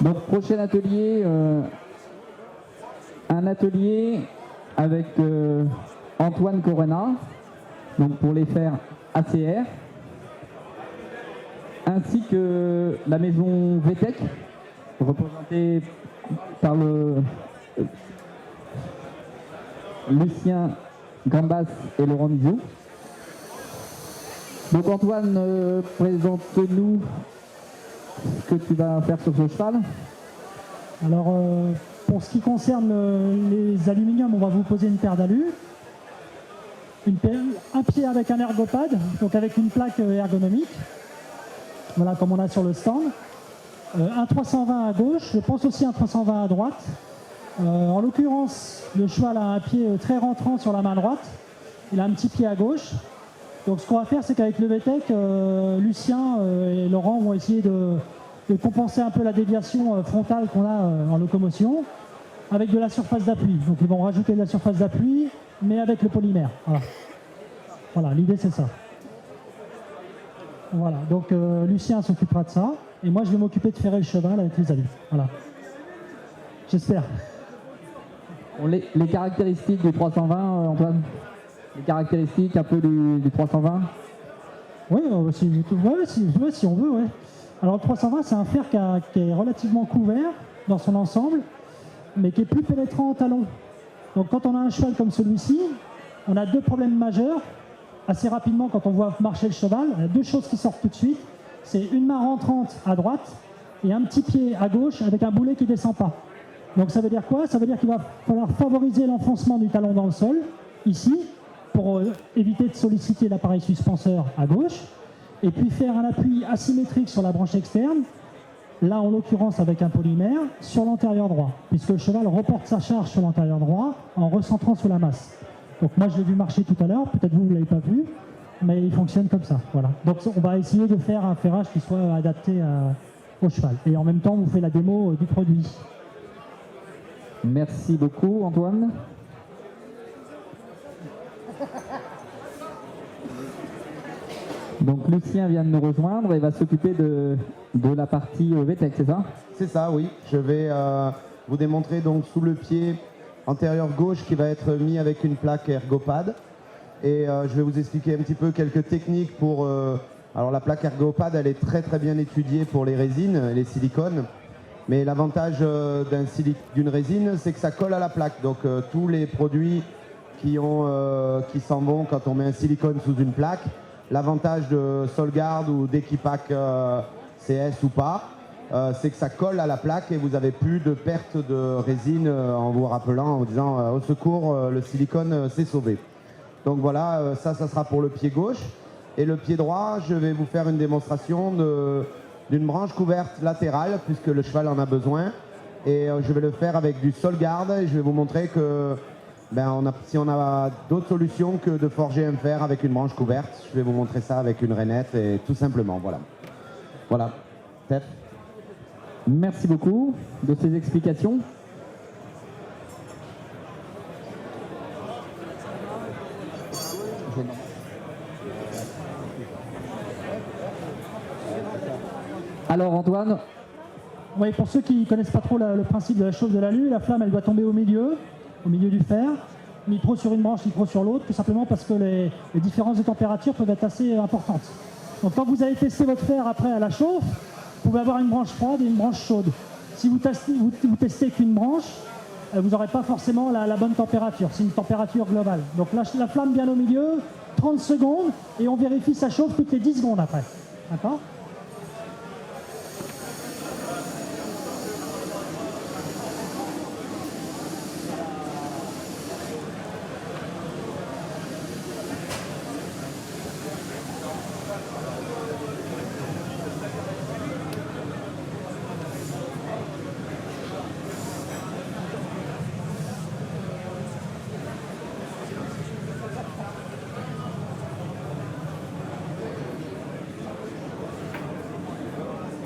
Donc prochain atelier, un atelier avec Antoine Corona, donc pour les fers ACR, ainsi que la maison VTech, représentée par le Lucien Gambas et Laurent Mizou. Donc Antoine, présente-nous ce que tu vas faire sur ce cheval. Alors, pour ce qui concerne les aluminiums, on va vous poser une paire d'alus. Un pied avec un ergopad, donc avec une plaque ergonomique. Voilà, comme on a sur le stand. Un 320 à gauche, je pense aussi un 320 à droite. En l'occurrence, le cheval a un pied très rentrant sur la main droite. Il a un petit pied à gauche. Donc ce qu'on va faire, c'est qu'avec le VTech, Lucien et Laurent vont essayer de compenser un peu la déviation frontale qu'on a en locomotion avec de la surface d'appui. Donc ils vont rajouter de la surface d'appui, mais avec le polymère. Voilà, l'idée c'est ça. Voilà, donc Lucien s'occupera de ça, et moi je vais m'occuper de ferrer le cheval avec les alus. Voilà. J'espère. Les caractéristiques du 320, Antoine? Les caractéristiques un peu du 320? Oui, si on veut, ouais. Alors le 320, c'est un fer qui est relativement couvert dans son ensemble, mais qui est plus pénétrant au talon. Donc quand on a un cheval comme celui-ci, on a deux problèmes majeurs. Assez rapidement, quand on voit marcher le cheval, il y a deux choses qui sortent tout de suite. C'est une main rentrante à droite et un petit pied à gauche avec un boulet qui ne descend pas. Donc ça veut dire quoi? Ça veut dire qu'il va falloir favoriser l'enfoncement du talon dans le sol, ici, pour éviter de solliciter l'appareil suspenseur à gauche, et puis faire un appui asymétrique sur la branche externe, là en l'occurrence avec un polymère, sur l'antérieur droit, puisque le cheval reporte sa charge sur l'antérieur droit en recentrant sur la masse. Donc moi je l'ai vu marcher tout à l'heure, peut-être vous ne l'avez pas vu, mais il fonctionne comme ça. Voilà. Donc on va essayer de faire un ferrage qui soit adapté au cheval. Et en même temps, on vous fait la démo du produit. Merci beaucoup Antoine. Donc Lucien vient de nous rejoindre et va s'occuper de la partie VTech, c'est ça? C'est ça, oui. Je vais vous démontrer donc sous le pied antérieur gauche qui va être mis avec une plaque ergopad. Et je vais vous expliquer un petit peu quelques techniques pour... alors la plaque ergopad, elle est très très bien étudiée pour les résines, les silicones. Mais l'avantage d'une résine, c'est que ça colle à la plaque. Donc tous les produits qui s'en vont quand on met un silicone sous une plaque, l'avantage de Solgard ou d'Equipac CS ou pas, c'est que ça colle à la plaque et vous n'avez plus de perte de résine en vous rappelant, en vous disant au secours, le silicone s'est sauvé. Donc voilà, ça sera pour le pied gauche. Et le pied droit, je vais vous faire une démonstration d'une branche couverte latérale, puisque le cheval en a besoin. Et je vais le faire avec du Solgard et je vais vous montrer que si on a d'autres solutions que de forger un fer avec une branche couverte, je vais vous montrer ça avec une rainette et tout simplement, voilà. Voilà. Steph. Merci beaucoup de ces explications. Alors Antoine? Oui, pour ceux qui ne connaissent pas trop le principe de la chauffe de l'alu, la flamme elle doit tomber au milieu du fer, ni trop sur une branche, ni trop sur l'autre, tout simplement parce que les différences de température peuvent être assez importantes. Donc quand vous allez tester votre fer après à la chauffe, vous pouvez avoir une branche froide et une branche chaude. Si vous testez qu'une branche, vous n'aurez pas forcément la bonne température, c'est une température globale. Donc la flamme bien au milieu, 30 secondes, et on vérifie sa chauffe toutes les 10 secondes après. D'accord ?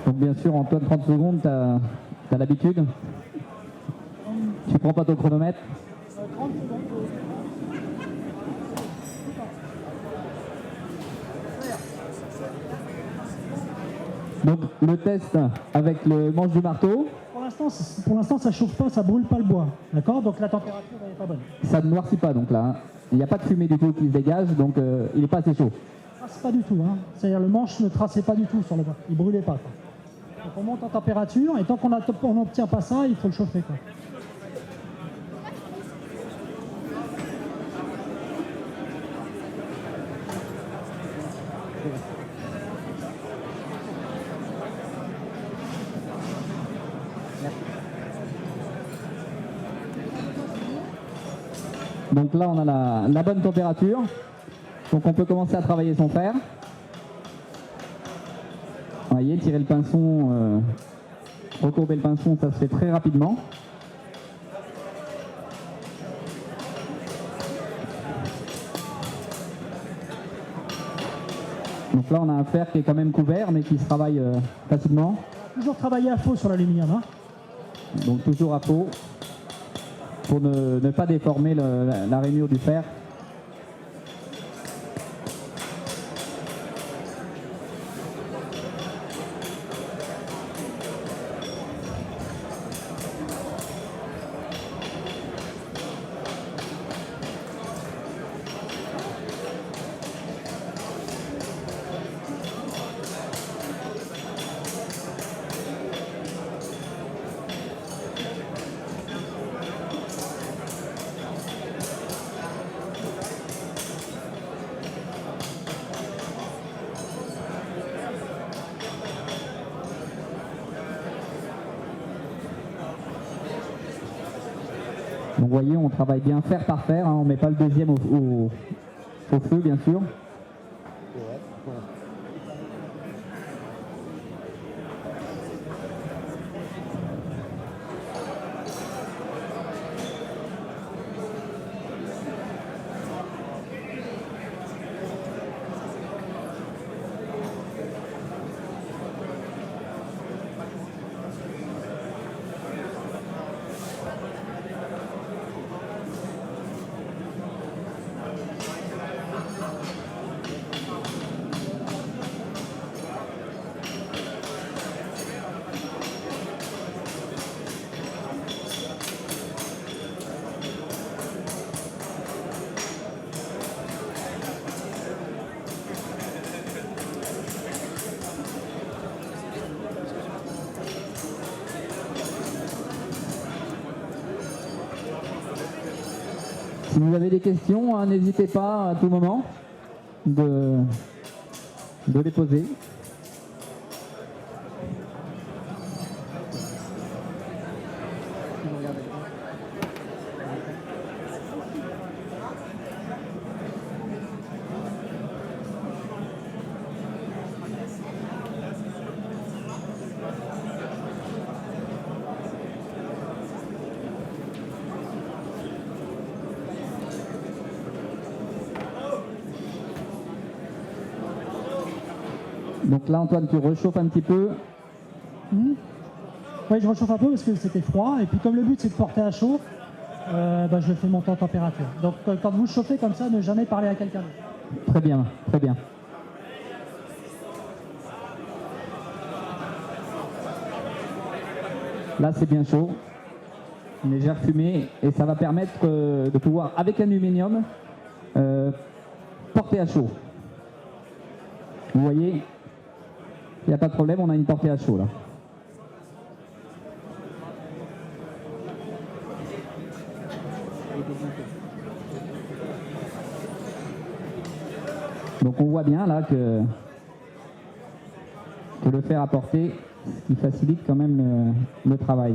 Donc bien sûr, Antoine, 30 secondes, t'as l'habitude. Tu prends pas ton chronomètre. 30 secondes. Donc le test avec le manche du marteau. pour l'instant, ça chauffe pas, ça brûle pas le bois. D'accord? Donc la température n'est pas bonne. Ça ne noircit pas donc là, hein. Il n'y a pas de fumée du tout qui se dégage, donc il n'est pas assez chaud. Trace pas du tout. Hein. C'est-à-dire le manche ne traçait pas du tout sur le bois. Il brûlait pas. Quoi. Donc on monte en température et tant qu'on n'obtient pas ça, il faut le chauffer. Quoi. Donc là, on a la bonne température. Donc on peut commencer à travailler son fer. Vous voyez, tirer le pinçon, recourber le pinçon, ça se fait très rapidement. Donc là, on a un fer qui est quand même couvert, mais qui se travaille facilement. Toujours travailler à faux sur l'aluminium. Hein. Donc toujours à faux, pour ne pas déformer la rainure du fer. Donc vous voyez, on travaille bien fer par fer, hein, on ne met pas le deuxième au feu bien sûr. Si vous avez des questions, hein, n'hésitez pas à tout moment de les poser. Donc là, Antoine, tu réchauffes un petit peu. Oui, je réchauffe un peu parce que c'était froid. Et puis comme le but c'est de porter à chaud, je le fais monter en température. Donc quand vous chauffez comme ça, ne jamais parler à quelqu'un d'autre. Très bien, très bien. Là, c'est bien chaud. Une légère fumée et ça va permettre de pouvoir, avec l'aluminium, porter à chaud. Vous voyez, il n'y a pas de problème, on a une portée à chaud là. Donc on voit bien là que le fer à porter, il facilite quand même le travail.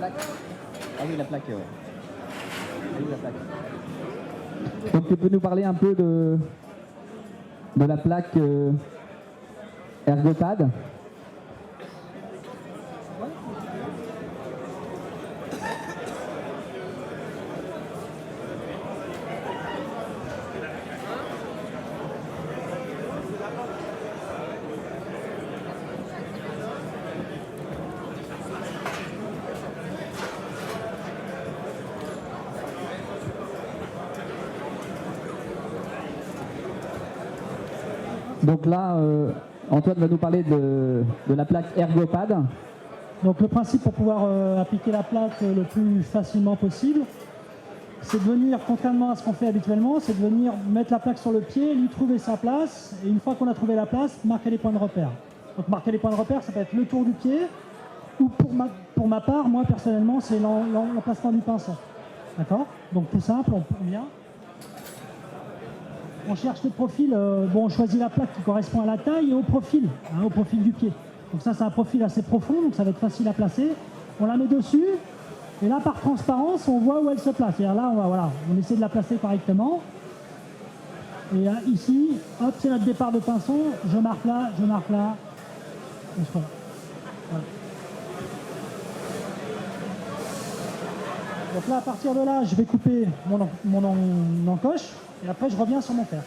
plaque. Ah oui, la plaque, ouais. Ah oui, la plaque. Donc tu peux nous parler un peu de la plaque ErgoPad. Donc là, Antoine va nous parler de la plaque ErgoPad. Donc le principe pour pouvoir appliquer la plaque le plus facilement possible, c'est de venir, contrairement à ce qu'on fait habituellement, c'est de venir mettre la plaque sur le pied, lui trouver sa place, et une fois qu'on a trouvé la place, marquer les points de repère. Donc marquer les points de repère, ça peut être le tour du pied, ou pour ma part, moi personnellement, c'est l'emplacement du pinceau. D'accord? Donc tout simple, on vient. On cherche le profil, on choisit la plaque qui correspond à la taille et au profil du pied. Donc ça, c'est un profil assez profond, donc ça va être facile à placer. On la met dessus, et là, par transparence, on voit où elle se place. C'est-à-dire là, on essaie de la placer correctement. Et ici, hop, c'est notre départ de pinceau. Je marque là. On se voit. Voilà. Donc là, à partir de là, je vais couper mon encoche. Et après, je reviens sur mon fer.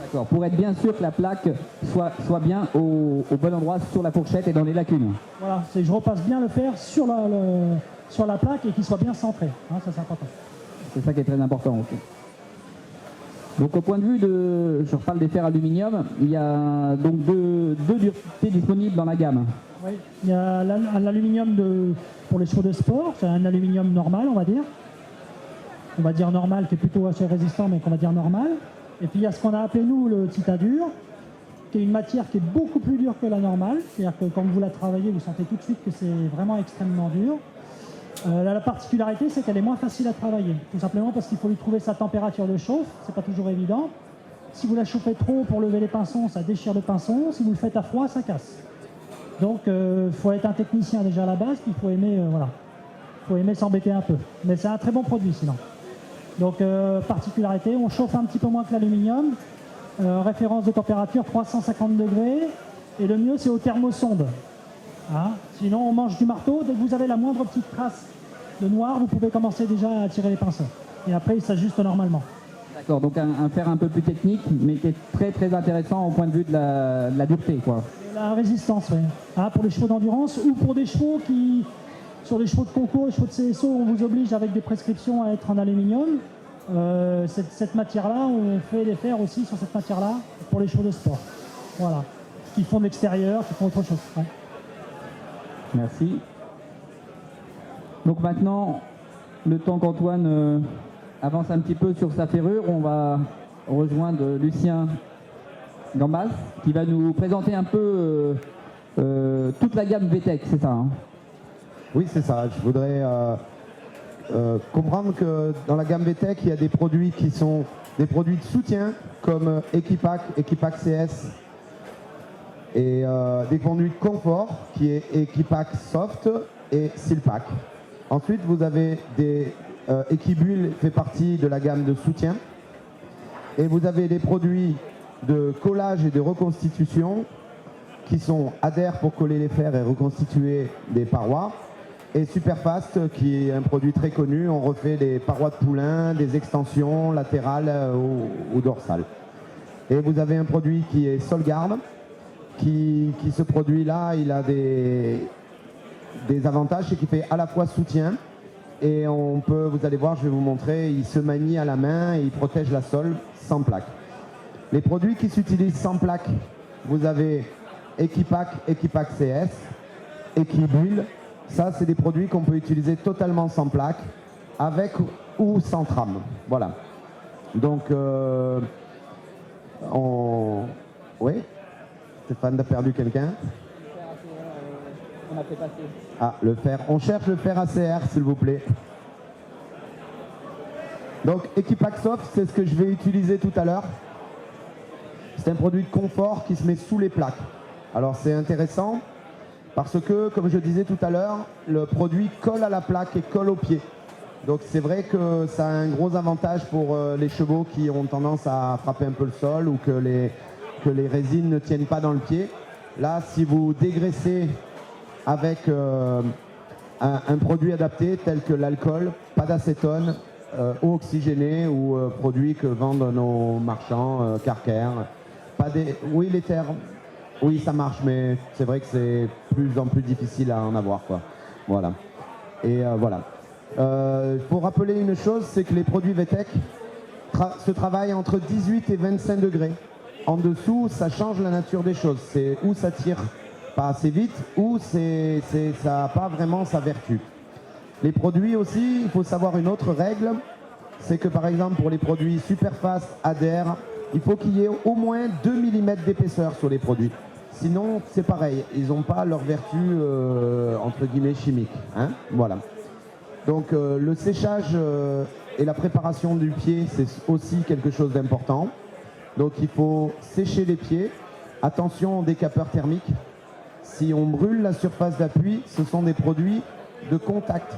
D'accord, pour être bien sûr que la plaque soit bien au bon endroit sur la fourchette et dans les lacunes. Voilà, je repasse bien le fer sur la plaque et qu'il soit bien centré. Hein, ça, c'est important. C'est ça qui est très important aussi. Donc au point de vue je reparle des fers aluminium, il y a donc deux duretés disponibles dans la gamme. Oui, il y a l'aluminium pour les chevaux de sport, c'est un aluminium normal, on va dire. On va dire normal, qui est plutôt assez résistant, mais qu'on va dire normal. Et puis il y a ce qu'on a appelé nous le Titadur, qui est une matière qui est beaucoup plus dure que la normale. C'est-à-dire que quand vous la travaillez, vous sentez tout de suite que c'est vraiment extrêmement dur. La particularité, c'est qu'elle est moins facile à travailler. Tout simplement parce qu'il faut lui trouver sa température de chauffe, c'est pas toujours évident. Si vous la chauffez trop pour lever les pinçons, ça déchire le pinçon. Si vous le faites à froid, ça casse. Donc il faut être un technicien déjà à la base, puis il faut aimer s'embêter un peu. Mais c'est un très bon produit sinon. Donc, particularité, on chauffe un petit peu moins que l'aluminium. Référence de température 350 degrés. Et le mieux, c'est au thermosonde. Hein, sinon, on mange du marteau. Dès que vous avez la moindre petite trace de noir, vous pouvez commencer déjà à tirer les pinceaux. Et après, il s'ajuste normalement. D'accord, donc un fer un peu plus technique, mais qui est très très intéressant au point de vue de la dureté, quoi. Et la résistance, oui. Hein, pour les chevaux d'endurance ou pour des chevaux qui... Sur les chevaux de concours, les chevaux de CSO, on vous oblige avec des prescriptions à être en aluminium. Cette matière-là, on fait des fers aussi sur cette matière-là pour les chevaux de sport. Voilà. Qui font de l'extérieur, qui font autre chose. Ouais. Merci. Donc maintenant, le temps qu'Antoine avance un petit peu sur sa ferrure, on va rejoindre Lucien Gambas qui va nous présenter un peu toute la gamme VTEC, c'est ça, hein? Oui, c'est ça. Je voudrais comprendre que dans la gamme VTEC, il y a des produits qui sont des produits de soutien comme Equipack, Equipack CS et des produits de confort qui est Equipack Soft et Silpack. Ensuite, vous avez des Equibuild fait partie de la gamme de soutien et vous avez des produits de collage et de reconstitution qui sont Adhère pour coller les fers et reconstituer des parois. Et Superfast, qui est un produit très connu, on refait des parois de poulain, des extensions latérales ou dorsales. Et vous avez un produit qui est Solgarde, qui ce produit-là, il a des avantages, c'est qu'il fait à la fois soutien, et vous allez voir, je vais vous montrer, il se manie à la main et il protège la sole sans plaque. Les produits qui s'utilisent sans plaque, vous avez Equipack, Equipack CS, Equibuild. Ça, c'est des produits qu'on peut utiliser totalement sans plaque, avec ou sans trame. Voilà. Donc, oui, Stéphane, t'as perdu quelqu'un? On a fait passer. Ah, le fer. On cherche le fer ACR, s'il vous plaît. Donc, Equipack Soft, c'est ce que je vais utiliser tout à l'heure. C'est un produit de confort qui se met sous les plaques. Alors, c'est intéressant Parce que, comme je disais tout à l'heure, le produit colle à la plaque et colle au pied. Donc c'est vrai que ça a un gros avantage pour les chevaux qui ont tendance à frapper un peu le sol ou que les résines ne tiennent pas dans le pied. Là, si vous dégraissez avec un produit adapté tel que l'alcool, pas d'acétone, eau oxygénée ou produits que vendent nos marchands, Carker. Oui, l'éther, oui, ça marche, mais c'est vrai que c'est plus en plus difficile à en avoir, quoi. Voilà. Et voilà. Pour rappeler une chose, c'est que les produits VTech se travaillent entre 18 et 25 degrés. En dessous, ça change la nature des choses. C'est où ça tire pas assez vite, ou ça n'a pas vraiment sa vertu. Les produits aussi, il faut savoir une autre règle, c'est que par exemple pour les produits Superfast, ADR, il faut qu'il y ait au moins 2 mm d'épaisseur sur les produits. Sinon, c'est pareil, ils n'ont pas leur vertu entre guillemets chimique. Hein, voilà. Donc le séchage et la préparation du pied, c'est aussi quelque chose d'important. Donc il faut sécher les pieds. Attention aux décapeurs thermiques. Si on brûle la surface d'appui, ce sont des produits de contact.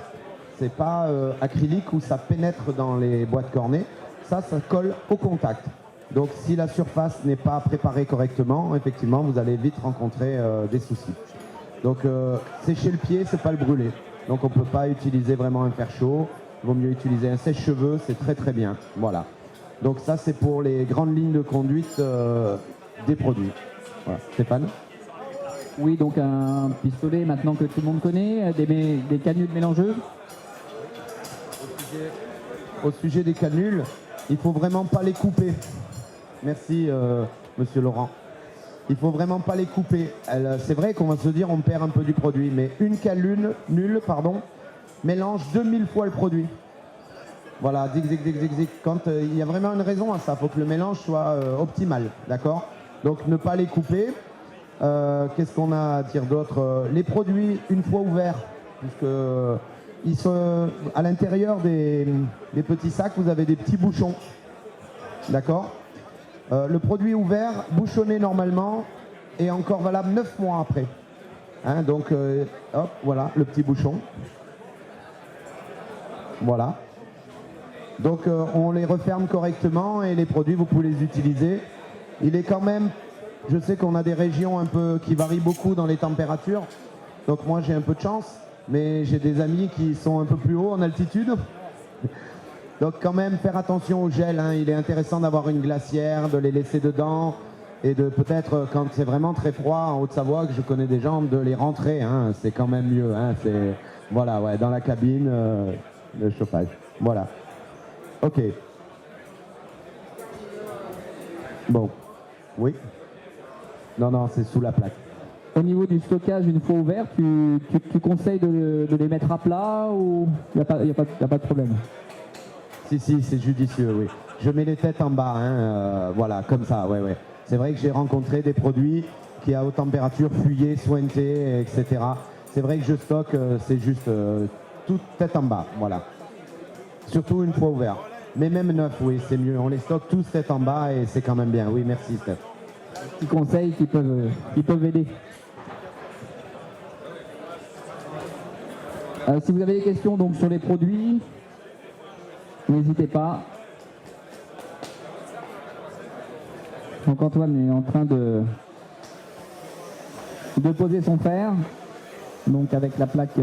C'est pas acrylique où ça pénètre dans les boîtes cornées. Ça colle au contact. Donc si la surface n'est pas préparée correctement, effectivement, vous allez vite rencontrer des soucis. Donc sécher le pied, c'est pas le brûler. Donc on ne peut pas utiliser vraiment un fer chaud. Il vaut mieux utiliser un sèche-cheveux, c'est très très bien. Voilà. Donc ça, c'est pour les grandes lignes de conduite des produits. Voilà. Stéphane ? Oui, donc un pistolet maintenant que tout le monde connaît, des canules mélangeuses. Au sujet des canules, il ne faut vraiment pas les couper. Merci, monsieur Laurent. Il ne faut vraiment pas les couper. C'est vrai qu'on va se dire on perd un peu du produit, mais une canule mélange 2000 fois le produit. Voilà, zig. Quand il y a vraiment une raison à ça, il faut que le mélange soit optimal, d'accord ? Donc ne pas les couper. Qu'est-ce qu'on a à dire d'autre ? Les produits, une fois ouverts, puisque ils sont à l'intérieur des petits sacs, vous avez des petits bouchons, d'accord ? Le produit ouvert, bouchonné normalement, est encore valable 9 mois après. Hein, donc, hop, voilà, le petit bouchon. Voilà. Donc, on les referme correctement et les produits, vous pouvez les utiliser. Il est quand même... Je sais qu'on a des régions un peu qui varient beaucoup dans les températures. Donc, moi, j'ai un peu de chance, mais j'ai des amis qui sont un peu plus haut en altitude. Donc quand même faire attention au gel, hein. Il est intéressant d'avoir une glacière, de les laisser dedans et de peut-être quand c'est vraiment très froid en Haute-Savoie, que je connais des gens, de les rentrer, hein. C'est quand même mieux, hein. C'est voilà, ouais, dans la cabine, le chauffage. Voilà. Ok. Bon. Oui. Non, c'est sous la plaque. Au niveau du stockage, une fois ouvert, tu conseilles de les mettre à plat ou il n'y a pas de problème? Si, c'est judicieux, oui. Je mets les têtes en bas, hein, voilà, comme ça, ouais. C'est vrai que j'ai rencontré des produits qui à haute température fuyaient, sointaient, etc. C'est vrai que je stocke, c'est juste toute tête en bas, voilà. Surtout une fois ouvert. Mais même neuf, oui, c'est mieux. On les stocke tous tête en bas et c'est quand même bien. Oui, merci Steph. Petits conseils qui peuvent aider. Si vous avez des questions donc, sur les produits, n'hésitez pas. Donc Antoine est en train de poser son fer, donc avec la plaque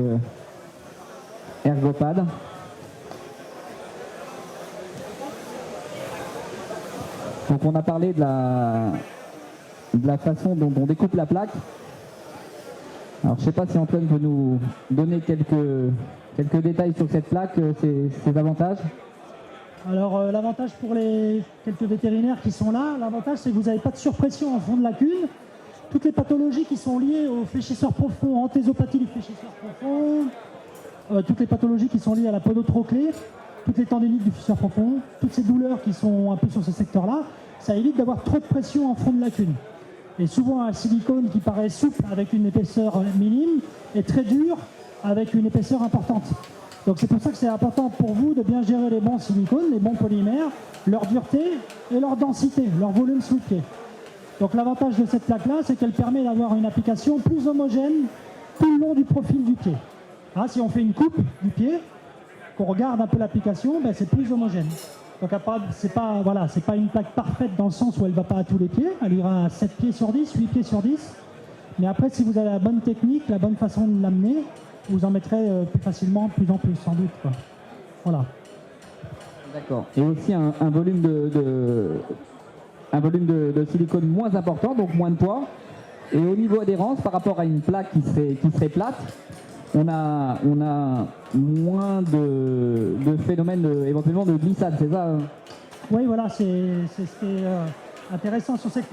Ergopad. Donc on a parlé de la façon dont on découpe la plaque. Alors je ne sais pas si Antoine peut nous donner quelques détails sur cette plaque, ses avantages. Alors l'avantage pour les quelques vétérinaires qui sont là, l'avantage c'est que vous n'avez pas de surpression en fond de lacune. Toutes les pathologies qui sont liées au fléchisseur profond, anthésopathie du fléchisseur profond, toutes les pathologies qui sont liées à la podotrochlée, toutes les tendinites du fléchisseur profond, toutes ces douleurs qui sont un peu sur ce secteur-là, ça évite d'avoir trop de pression en fond de lacune. Et souvent un silicone qui paraît souple avec une épaisseur minime est très dur avec une épaisseur importante. Donc c'est pour ça que c'est important pour vous de bien gérer les bons silicones, les bons polymères, leur dureté et leur densité, leur volume sous le pied. Donc l'avantage de cette plaque-là, c'est qu'elle permet d'avoir une application plus homogène tout le long du profil du pied. Hein, si on fait une coupe du pied, qu'on regarde un peu l'application, ben, c'est plus homogène. Donc c'est pas une plaque parfaite dans le sens où elle ne va pas à tous les pieds, elle ira à 7 pieds sur 10, 8 pieds sur 10. Mais après, si vous avez la bonne technique, la bonne façon de l'amener, vous en mettrez plus facilement, de plus en plus, sans doute, quoi. Voilà. D'accord. Et aussi un volume de silicone moins important, donc moins de poids. Et au niveau adhérence, par rapport à une plaque qui serait plate, on a moins de phénomènes éventuellement de glissade, c'est ça? Oui, voilà, c'est ce qui est intéressant sur cette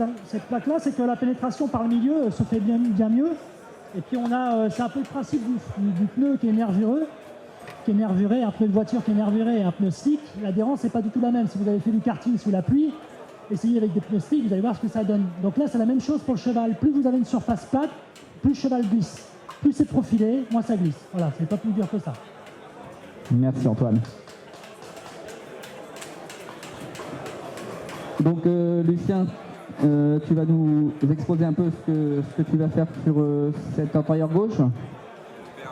plaque-là, c'est que la pénétration par le milieu se fait bien mieux. Et puis c'est un peu le principe du pneu qui est nervuré, un pneu de voiture qui est nervuré et un pneu slick. L'adhérence n'est pas du tout la même. Si vous avez fait du karting sous la pluie, essayez avec des pneus slick, vous allez voir ce que ça donne. Donc là, c'est la même chose pour le cheval. Plus vous avez une surface plate, plus le cheval glisse. Plus c'est profilé, moins ça glisse. Voilà, c'est pas plus dur que ça. Merci Antoine. Donc Lucien, tu vas nous exposer un peu ce que tu vas faire sur cet intérieur gauche.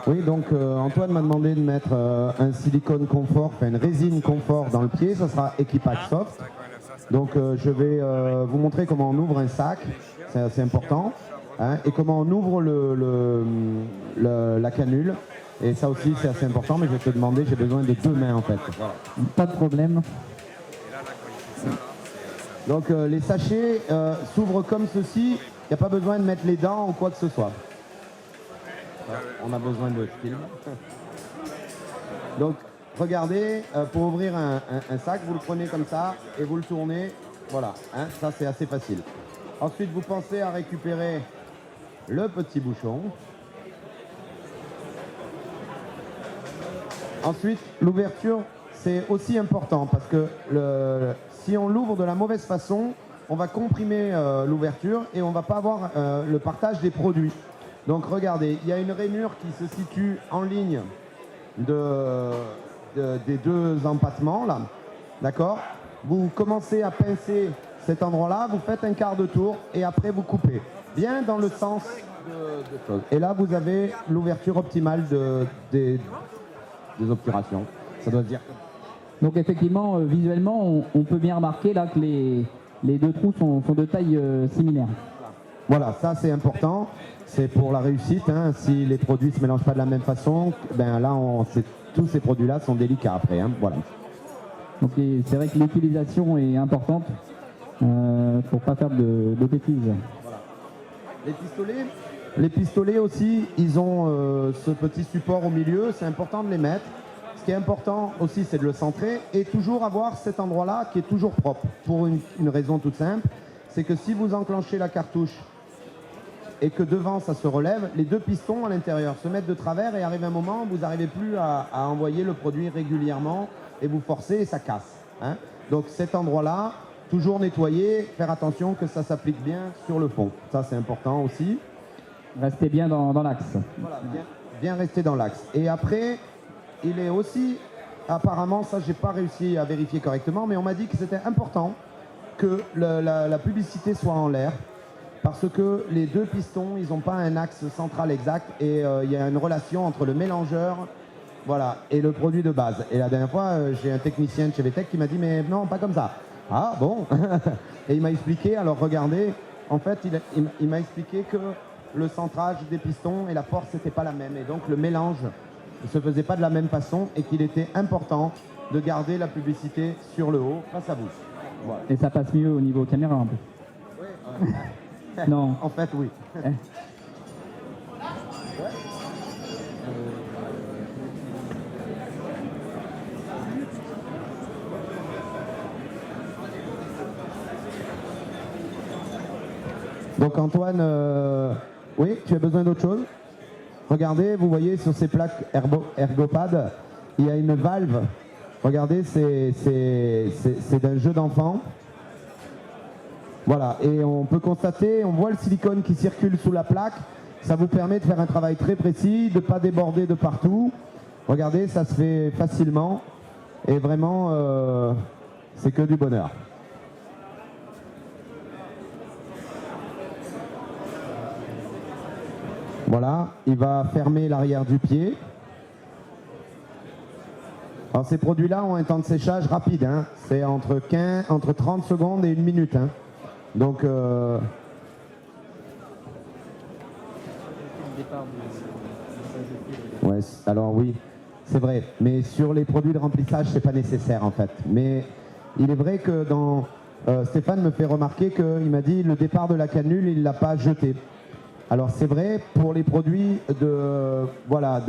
Oui, donc Antoine m'a demandé de mettre un silicone confort, enfin une résine confort dans le pied, ça sera Equipack Soft. Donc je vais vous montrer comment on ouvre un sac, c'est assez important, hein, et comment on ouvre la canule. Et ça aussi c'est assez important, mais je vais te demander, j'ai besoin de 2 mains en fait. Voilà. Pas de problème. Donc les sachets s'ouvrent comme ceci, il n'y a pas besoin de mettre les dents ou quoi que ce soit. On a besoin de film. Donc regardez, pour ouvrir un sac, vous le prenez comme ça et vous le tournez. Voilà, hein, ça c'est assez facile. Ensuite vous pensez à récupérer le petit bouchon. Ensuite l'ouverture, c'est aussi important parce que si on l'ouvre de la mauvaise façon, on va comprimer l'ouverture et on ne va pas avoir le partage des produits. Donc regardez, il y a une rainure qui se situe en ligne des 2 empattements là, d'accord? Vous commencez à pincer cet endroit-là, vous faites un quart de tour et après vous coupez, bien dans le sens de choses. Et là vous avez l'ouverture optimale des obturations, ça doit se dire. Donc effectivement, visuellement, on peut bien remarquer là que les 2 trous sont de taille similaire. Voilà, ça c'est important, c'est pour la réussite, hein. Si les produits ne se mélangent pas de la même façon, ben là, tous ces produits-là sont délicats après, hein. Voilà. Donc c'est vrai que l'utilisation est importante pour ne pas faire de bêtises. Voilà. Les pistolets aussi, ils ont ce petit support au milieu, c'est important de les mettre. Ce qui est important aussi, c'est de le centrer et toujours avoir cet endroit-là qui est toujours propre, pour une raison toute simple, c'est que si vous enclenchez la cartouche et que devant ça se relève, les 2 pistons à l'intérieur se mettent de travers et arrive un moment où vous n'arrivez plus à envoyer le produit régulièrement et vous forcez et ça casse, hein. Donc cet endroit-là, toujours nettoyer, faire attention que ça s'applique bien sur le fond. Ça c'est important aussi. Restez bien dans l'axe. Voilà, bien rester dans l'axe. Et après, il est aussi, apparemment, ça j'ai pas réussi à vérifier correctement, mais on m'a dit que c'était important que la publicité soit en l'air. Parce que les 2 pistons, ils n'ont pas un axe central exact et il y a une relation entre le mélangeur, voilà, et le produit de base. Et la dernière fois, j'ai un technicien de chez VTech qui m'a dit mais non, pas comme ça. Ah bon. Et il m'a expliqué, alors regardez, en fait, il m'a expliqué que le centrage des pistons et la force n'était pas la même. Et donc le mélange ne se faisait pas de la même façon et qu'il était important de garder la publicité sur le haut face à vous. Voilà. Et ça passe mieux au niveau caméra un peu. Oui. Non. En fait, oui. Donc Antoine, oui, tu as besoin d'autre chose? Regardez, vous voyez sur ces plaques Ergopad, il y a une valve. Regardez, c'est d'un jeu d'enfant. Voilà, et on peut constater, on voit le silicone qui circule sous la plaque. Ça vous permet de faire un travail très précis, de ne pas déborder de partout. Regardez, ça se fait facilement. Et vraiment, c'est que du bonheur. Voilà, il va fermer l'arrière du pied. Alors ces produits-là ont un temps de séchage rapide, hein. C'est entre 30 secondes et 1 minute. Hein. Donc ouais, alors oui, c'est vrai. Mais sur les produits de remplissage, c'est pas nécessaire en fait. Mais il est vrai que dans Stéphane me fait remarquer qu'il m'a dit le départ de la canule, il l'a pas jeté. Alors c'est vrai pour les produits de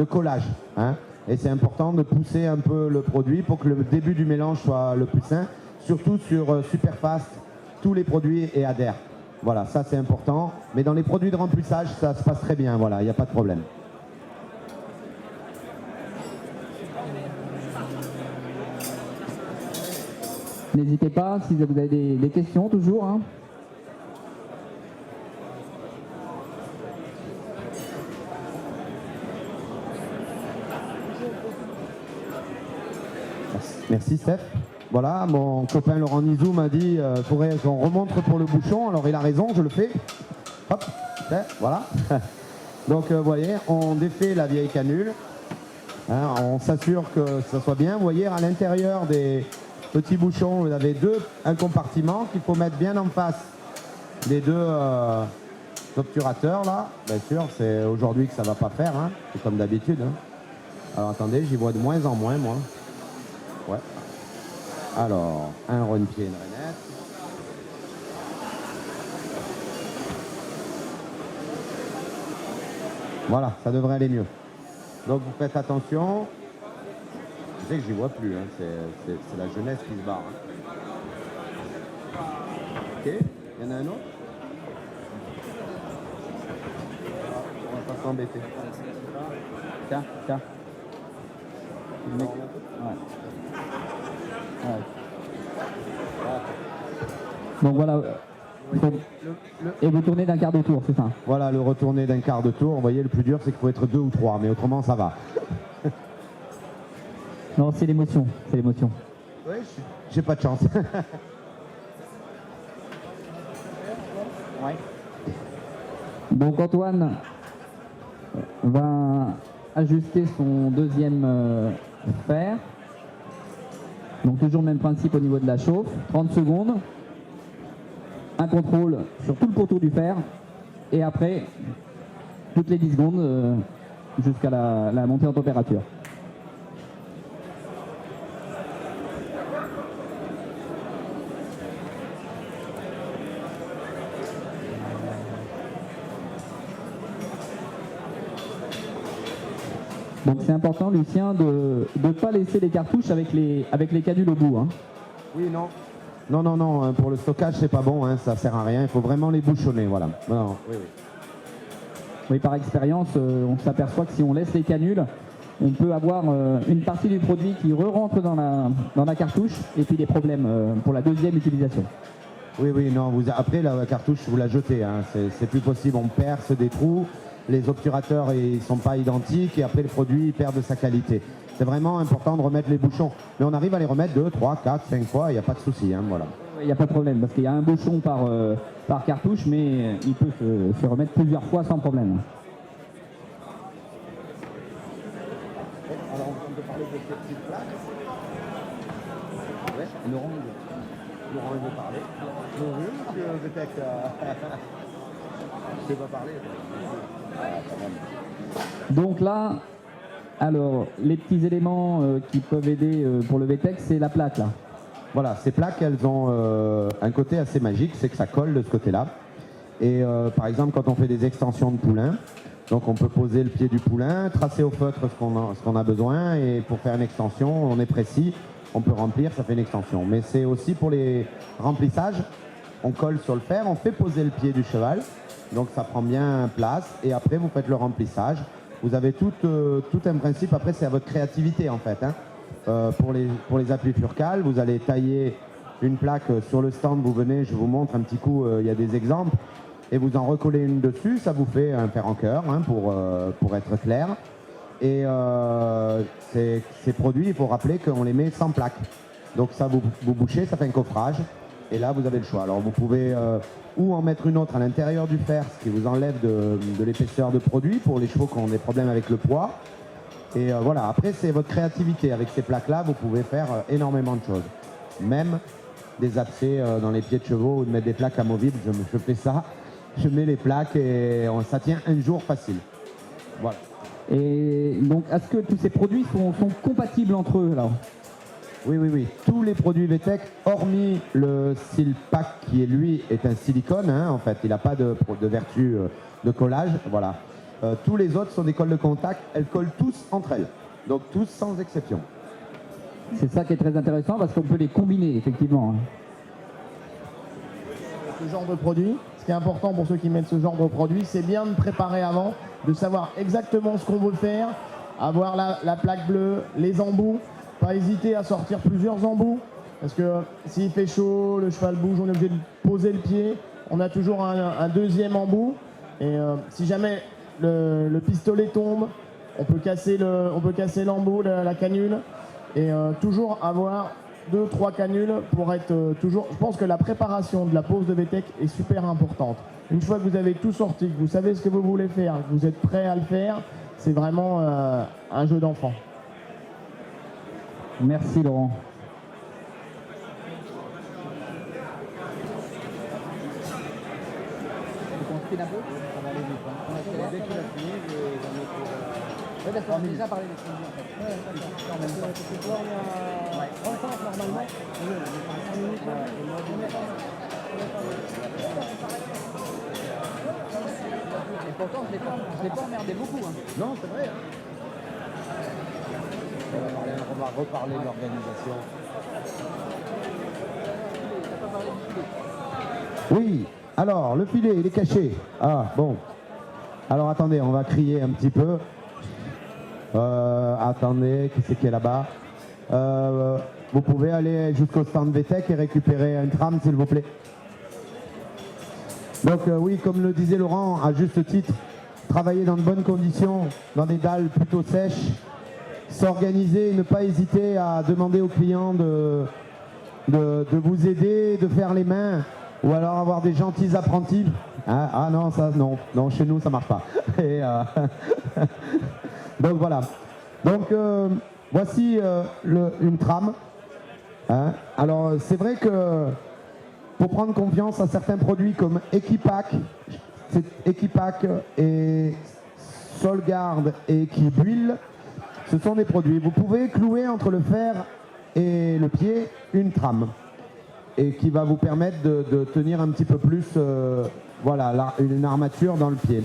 collage. Hein. Et c'est important de pousser un peu le produit pour que le début du mélange soit le plus sain. Surtout sur Superfast, tous les produits et adhèrent. Voilà, ça c'est important. Mais dans les produits de remplissage, ça se passe très bien. Voilà, il n'y a pas de problème. N'hésitez pas si vous avez des questions toujours. Hein. Merci Steph. Voilà, mon copain Laurent Nizou m'a dit qu'il faudrait qu'on remonte pour le bouchon. Alors il a raison, je le fais. Hop, voilà. Donc vous voyez, on défait la vieille canule. Hein, on s'assure que ça soit bien. Vous voyez, à l'intérieur des petits bouchons, vous avez un compartiment qu'il faut mettre bien en face des deux obturateurs là. Bien sûr, c'est aujourd'hui que ça va pas faire, hein. C'est comme d'habitude. Hein. Alors attendez, j'y vois de moins en moins moi. Ouais. Alors, un run-pied, une rainette. Voilà, ça devrait aller mieux. Donc vous faites attention. Je sais que j'y vois plus, hein. C'est la jeunesse qui se barre. Hein. Ok, il y en a un autre. On va pas s'embêter. Tiens. Ouais. Ouais. Donc voilà. Et vous tournez d'un quart de tour, c'est ça? Voilà, le retourner d'un quart de tour. Vous voyez, le plus dur, c'est qu'il faut être 2 ou 3, mais autrement, ça va. Non, c'est l'émotion. C'est l'émotion. Oui, j'ai pas de chance. Ouais. Donc Antoine va ajuster son deuxième fer. Donc toujours le même principe au niveau de la chauffe. 30 secondes. Un contrôle sur tout le pourtour du fer. Et après, toutes les 10 secondes jusqu'à la montée en température. Donc c'est important, Lucien, de ne pas laisser les cartouches avec les canules au bout. Hein. Oui, non. Non, pour le stockage, c'est pas bon, hein, ça sert à rien. Il faut vraiment les bouchonner, voilà. Non, oui. Oui, par expérience, on s'aperçoit que si on laisse les canules, on peut avoir une partie du produit qui re-rentre dans la cartouche et puis des problèmes pour la deuxième utilisation. Oui, non, après la cartouche, vous la jetez, hein, c'est plus possible, on perce des trous, les obturateurs ils sont pas identiques et après le produit il perd de sa qualité. C'est vraiment important de remettre les bouchons, mais on arrive à les remettre 2, 3, 4, 5 fois, il n'y a pas de souci, hein, voilà. Il n'y a pas de problème, parce qu'il y a un bouchon par cartouche, mais il peut se remettre plusieurs fois sans problème. Alors on peut parler de cette petite plaque. Ouais, Laurent veut parler. Bonjour, peut-être. Je ne sais pas parler. Donc là, alors, les petits éléments qui peuvent aider pour le VTEC, c'est la plaque là. Voilà, ces plaques, elles ont un côté assez magique, c'est que ça colle de ce côté-là. Et par exemple, quand on fait des extensions de poulain, donc on peut poser le pied du poulain, tracer au feutre ce qu'on a besoin, et pour faire une extension, on est précis, on peut remplir, ça fait une extension. Mais c'est aussi pour les remplissages, on colle sur le fer, on fait poser le pied du cheval, donc ça prend bien place, et après vous faites le remplissage. Vous avez tout un principe, après c'est à votre créativité en fait. Hein. Pour les appuis Furcal, vous allez tailler une plaque sur le stand, vous venez, je vous montre un petit coup, il y a des exemples, et vous en recollez une dessus, ça vous fait un fer en cœur, hein, pour être clair. Et ces produits, il faut rappeler qu'on les met sans plaque. Donc ça vous bouchez, ça fait un coffrage, Et là, vous avez le choix. Alors, vous pouvez ou en mettre une autre à l'intérieur du fer, ce qui vous enlève de l'épaisseur de produit pour les chevaux qui ont des problèmes avec le poids. Et voilà, après, c'est votre créativité. Avec ces plaques-là, vous pouvez faire énormément de choses. Même des abcès dans les pieds de chevaux ou de mettre des plaques amovibles, je fais ça. Je mets les plaques et ça tient un jour facile. Voilà. Et donc, est-ce que tous ces produits sont compatibles entre eux là? Oui, oui, oui. Tous les produits VTech, hormis le Silpack qui, lui, est un silicone, hein, en fait. Il n'a pas de vertu de collage. Voilà. Tous les autres sont des colles de contact. Elles collent tous entre elles. Donc, tous sans exception. C'est ça qui est très intéressant parce qu'on peut les combiner, effectivement. Ce genre de produit, ce qui est important pour ceux qui mettent ce genre de produit, c'est bien de préparer avant, de savoir exactement ce qu'on veut faire, avoir la plaque bleue, les embouts, pas hésiter à sortir plusieurs embouts, parce que s'il fait chaud, le cheval bouge, on est obligé de poser le pied, on a toujours un deuxième embout, et si jamais le pistolet tombe, on peut casser l'embout, la canule, et toujours avoir 2-3 canules pour être toujours... Je pense que la préparation de la pose de VTech est super importante. Une fois que vous avez tout sorti, que vous savez ce que vous voulez faire, que vous êtes prêt à le faire, c'est vraiment un jeu d'enfant. Merci Laurent. Oui, d'accord, on a déjà parlé des produits en fait. En même temps. Ouais. 35 normalement. Et pourtant, je l'ai pas emmerdé beaucoup. Hein. Non, c'est vrai. On va reparler de l'organisation. Oui, alors, le filet, il est caché. Ah, bon. Alors, attendez, on va crier un petit peu. Attendez, qui c'est qui est là-bas? Vous pouvez aller jusqu'au stand VTech et récupérer un tram, s'il vous plaît. Donc oui, comme le disait Laurent, à juste titre, travailler dans de bonnes conditions, dans des dalles plutôt sèches, s'organiser, ne pas hésiter à demander aux clients de vous aider, de faire les mains, ou alors avoir des gentils apprentis. Hein? Ah non, ça non, chez nous ça marche pas. Et, donc voilà. Donc voici une trame. Hein? Alors c'est vrai que pour prendre confiance à certains produits comme Equipack et Solgard et Equibuil, ce sont des produits. Vous pouvez clouer entre le fer et le pied une trame et qui va vous permettre de tenir un petit peu plus voilà, une armature dans le pied.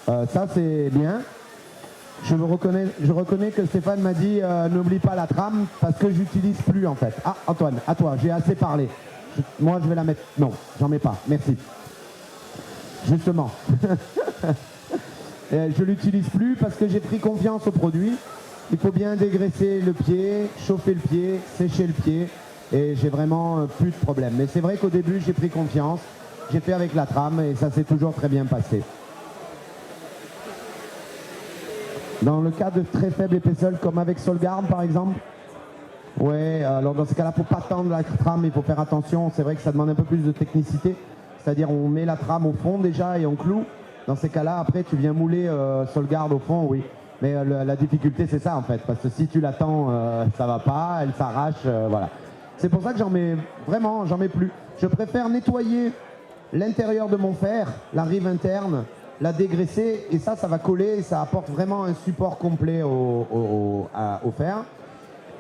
Ça c'est bien. Je reconnais que Stéphane m'a dit n'oublie pas la trame parce que j'utilise plus en fait. Ah Antoine, à toi, j'ai assez parlé. Moi je vais la mettre. Non, j'en mets pas, merci. Justement. Je l'utilise plus parce que j'ai pris confiance au produit. Il faut bien dégraisser le pied, chauffer le pied, sécher le pied et j'ai vraiment plus de problème. Mais c'est vrai qu'au début j'ai pris confiance, j'ai fait avec la trame et ça s'est toujours très bien passé. Dans le cas de très faible épaisseur comme avec Solgard par exemple, ouais, alors dans ce cas-là, il ne faut pas tendre la trame, il faut faire attention. C'est vrai que ça demande un peu plus de technicité. C'est-à-dire on met la trame au fond déjà et on cloue. Dans ces cas-là, après tu viens mouler Solgard au fond, oui. Mais la difficulté c'est ça en fait, parce que si tu l'attends, ça va pas, elle s'arrache, voilà. C'est pour ça que j'en mets plus. Je préfère nettoyer l'intérieur de mon fer, la rive interne, la dégraisser et ça va coller et ça apporte vraiment un support complet au fer.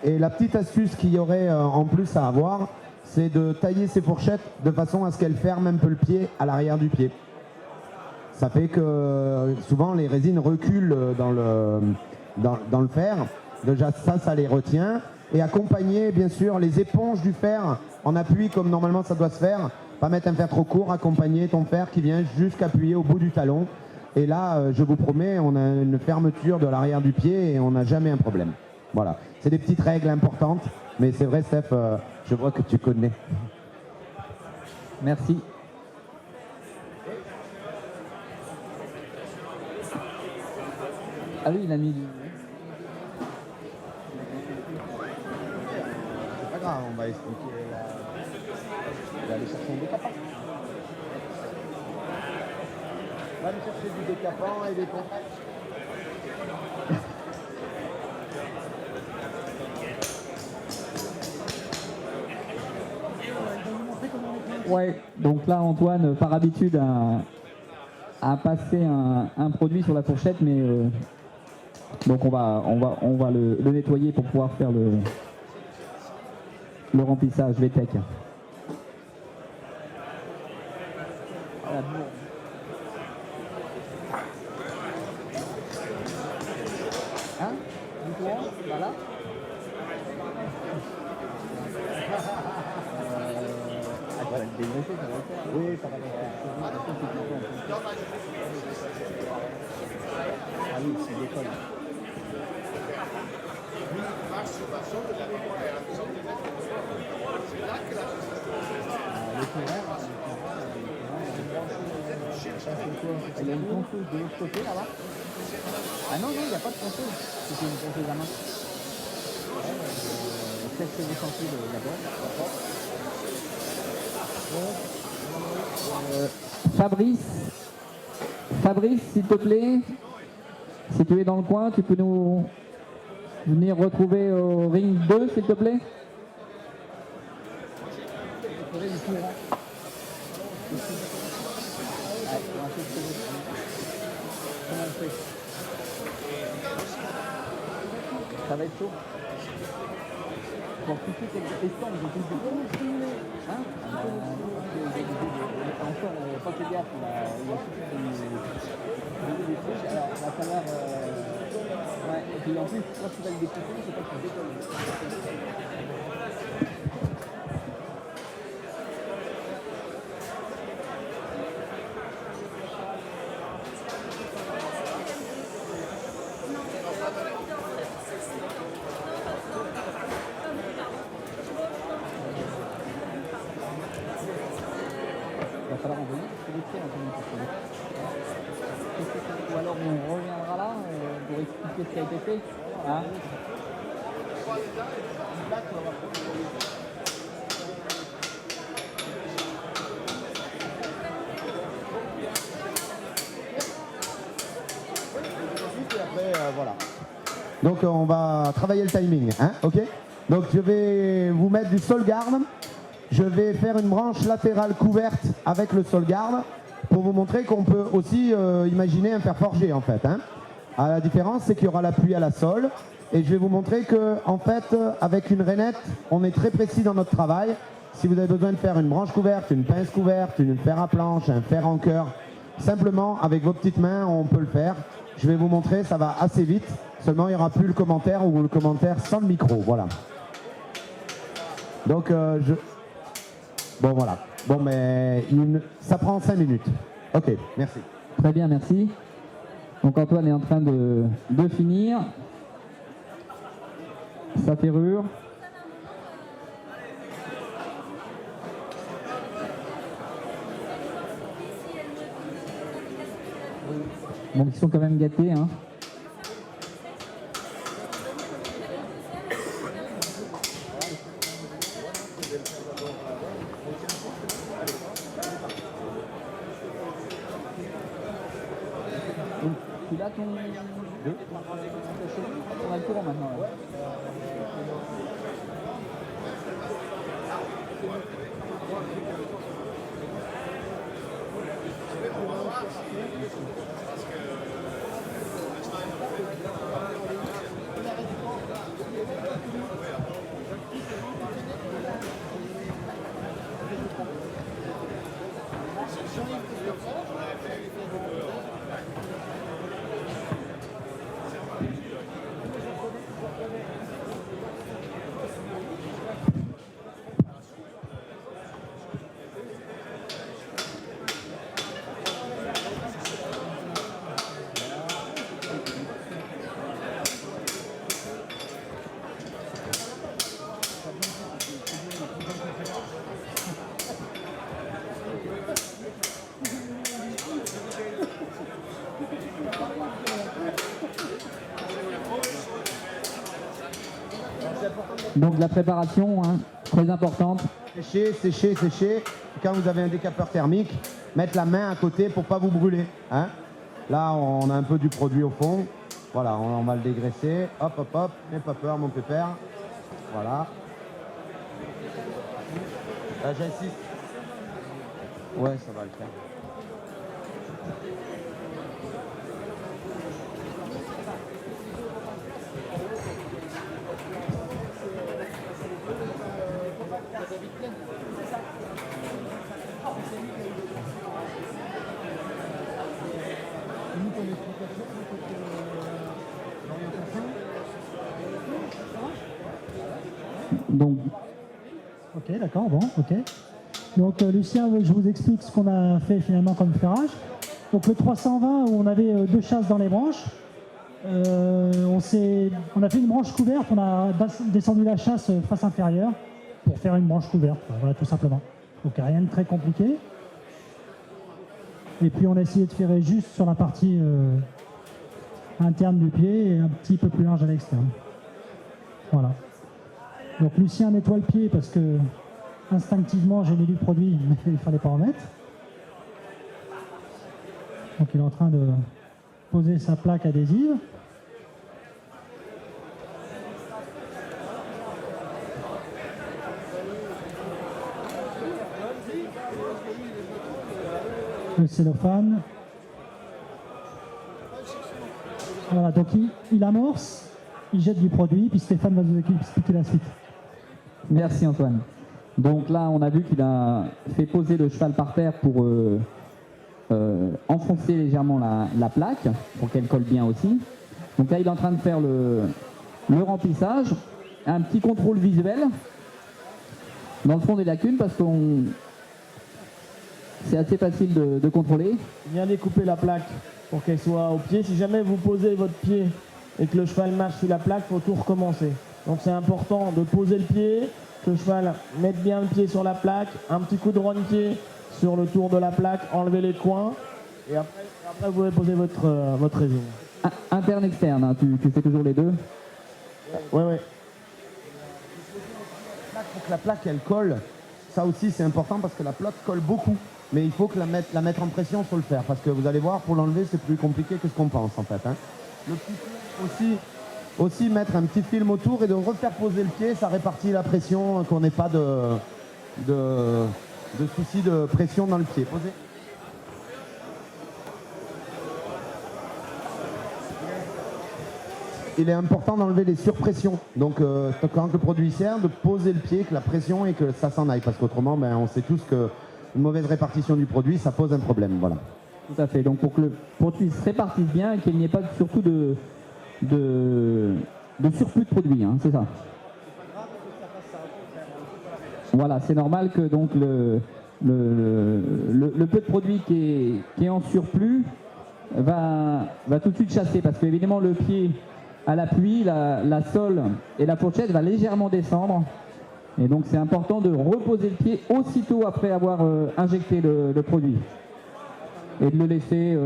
Et la petite astuce qu'il y aurait en plus à avoir, c'est de tailler ces fourchettes de façon à ce qu'elles ferment un peu le pied à l'arrière du pied. Ça fait que souvent les résines reculent dans le fer. Déjà ça les retient. Et accompagner bien sûr les éponges du fer en appui comme normalement ça doit se faire. Pas mettre un fer trop court, accompagner ton fer qui vient jusqu'appuyer au bout du talon. Et là, je vous promets, on a une fermeture de l'arrière du pied et on n'a jamais un problème. Voilà. C'est des petites règles importantes, mais c'est vrai, Steph, je vois que tu connais. Merci. Ah oui, il a mis du... C'est pas grave, on va expliquer. Je vais aller chercher un décapant. Va me chercher du décapant et des contacts. Ouais, donc là Antoine, par habitude, a passé un produit sur la fourchette, mais donc on va le nettoyer pour pouvoir faire le remplissage VTEC. Hein? Voilà. Ça va le dégraisser, ça va le faire. Oui, ça va le faire. Ah oui, c'est l'école. Il y a une ponceuse de l'autre côté là-bas. Ah non, il n'y a pas de ponceuse. C'était une ponceuse à main. Qu'est-ce que vous sentez d'abord? Fabrice, s'il te plaît, si tu es dans le coin, tu peux nous venir retrouver au ring 2, s'il te plaît. Ça va être chaud. Pour tout de suite, les stands, j'ai tout dit. Hein? Encore, pas que gaffe, il y a tout de suite des trucs. Alors, il va falloir. Ouais, et puis en plus, quand tu vas le découper, c'est pas que tu décolles. Il va falloir envoyer parce que les pieds ont ou alors on reviendra là pour expliquer ce qui a été fait. Hein? Et après, voilà. Donc on va travailler le timing, hein, ok? Donc je vais vous mettre du Solgarde. Je vais faire une branche latérale couverte avec le Solgarde pour vous montrer qu'on peut aussi imaginer un fer forgé en fait. Hein. La différence, c'est qu'il y aura l'appui à la sole. Et je vais vous montrer que, en fait, avec une rainette, on est très précis dans notre travail. Si vous avez besoin de faire une branche couverte, une pince couverte, une fer à planche, un fer en cœur, simplement avec vos petites mains, on peut le faire. Je vais vous montrer, ça va assez vite. Seulement, il n'y aura plus le commentaire ou le commentaire sans le micro. Voilà. Donc, bon, voilà. Bon, mais ça prend 5 minutes. Ok, merci. Très bien, merci. Donc Antoine est en train de finir sa ferrure. Bon, ils sont quand même gâtés, hein. Donc, tu as ton... On a le courant maintenant. Là. Donc la préparation, hein, très importante. Sécher, sécher, sécher. Et quand vous avez un décapeur thermique, mettre la main à côté pour pas vous brûler. Hein. Là, on a un peu du produit au fond. Voilà, on va le dégraisser. Hop, hop, hop. N'aie pas peur, mon pépère. Voilà. Là, j'insiste. Ouais, ça va le faire. Donc, Ok, d'accord, bon, ok. Donc Lucien, je vous explique ce qu'on a fait finalement comme ferrage. Donc le 320 où on avait deux chasses dans les branches, on a fait une branche couverte, on a descendu la chasse face inférieure pour faire une branche couverte, voilà tout simplement. Donc rien de très compliqué. Et puis on a essayé de ferrer juste sur la partie interne du pied et un petit peu plus large à l'externe. Voilà. Donc Lucien nettoie le pied parce que instinctivement j'ai mis du produit, mais il ne fallait pas en mettre. Donc il est en train de poser sa plaque adhésive. Le cellophane. Voilà, donc il amorce, il jette du produit, puis Stéphane va vous expliquer la suite. merci Antoine. Donc là, on a vu qu'il a fait poser le cheval par terre pour enfoncer légèrement la plaque, pour qu'elle colle bien aussi. Donc là, il est en train de faire le remplissage, un petit contrôle visuel dans le fond des lacunes, parce que c'est assez facile de contrôler. Bien découper la plaque pour qu'elle soit au pied. Si jamais vous posez votre pied et que le cheval marche sur la plaque, il faut tout recommencer. Donc c'est important de poser le pied, que le cheval mette bien le pied sur la plaque, un petit coup de rond-pied sur le tour de la plaque, enlever les coins, et après vous pouvez poser votre résine. Interne-externe, hein, tu fais toujours les deux. Oui. Pour que la plaque elle colle, ça aussi c'est important parce que la plaque colle beaucoup. Mais il faut que la mettre en pression sur le fer parce que vous allez voir, pour l'enlever c'est plus compliqué que ce qu'on pense en fait. Hein. Le petit film aussi mettre un petit film autour et de refaire poser le pied, ça répartit la pression, qu'on n'ait pas de soucis de pression dans le pied. Posez. Il est important d'enlever les surpressions. Donc quand le produit sert, de poser le pied, que la pression et que ça s'en aille. Parce qu'autrement, on sait tous qu'une mauvaise répartition du produit, ça pose un problème. Voilà. Tout à fait. Donc pour que le produit se répartisse bien et qu'il n'y ait pas surtout de surplus de produit, hein, c'est ça. Voilà, c'est normal que donc le peu de produit qui est en surplus va tout de suite chasser parce qu'évidemment le pied à l'appui, la sole et la fourchette va légèrement descendre et donc c'est important de reposer le pied aussitôt après avoir injecté le produit et de le laisser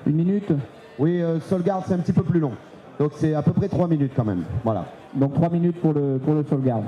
une minute. Oui, Solgard c'est un petit peu plus long, donc c'est à peu près 3 minutes quand même. Voilà. Donc 3 minutes pour le Solgard.